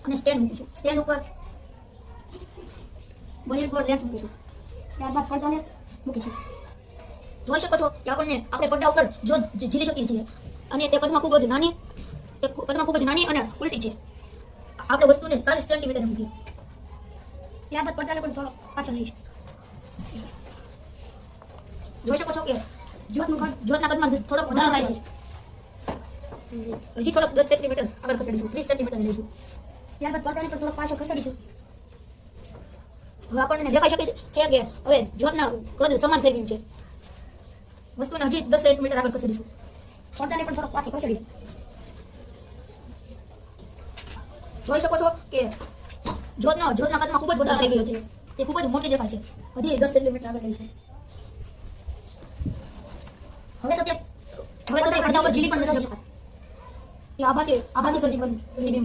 અને સ્ટેન્ડ મૂકીશું. સ્ટેન્ડ ઉપર બોલિંગ પર લેન્સ મૂકીશું. ત્યારબાદ પડદાને મૂકીશું. જોઈ શકો છો કે આપણે પડદા ઉપર જો ઝીલી શકીએ છીએ અને તે કદમાં ખૂબ જ નાની અને ઉલટી છે. આપણે વસ્તુને 40 સેન્ટીમીટર મૂકીએ. ત્યારબાદ પડદાને પણ થોડો પાછળ લઈશું. જોઈ શકો છો કે જ્યોતના કદમાં થોડો વધારો થાય છે. હજી થોડોક 10 સેન્ટીમીટર આગળ ખસેડીશું. 30 સેન્ટીમીટર લઈશું. ત્યારબાદ પડદાને પણ થોડોક પાછળ ખસેડીશું. હવે આપણને દેખાઈ શકે છે કે હવે જ્યોતના કદ સમાન થઈ ગયું છે. વસ્તુને હજી 10 સેન્ટીમીટર આગળ ખસેડીશું. પડદાને પણ થોડોક પાછળ ખસેડીશું. જોઈ શકો છો કે જ્યોતના કદમાં ખૂબ જ વધારો થઈ ગયો છે. તે ખૂબ જ મોટી દેખાય છે. હજી 10 સેન્ટીમીટર આગળ લઈશું. હવે તો તે પડદા ઉપર ઝીલી પણ નથી શકાય. આભાસી પ્રતિબિંબ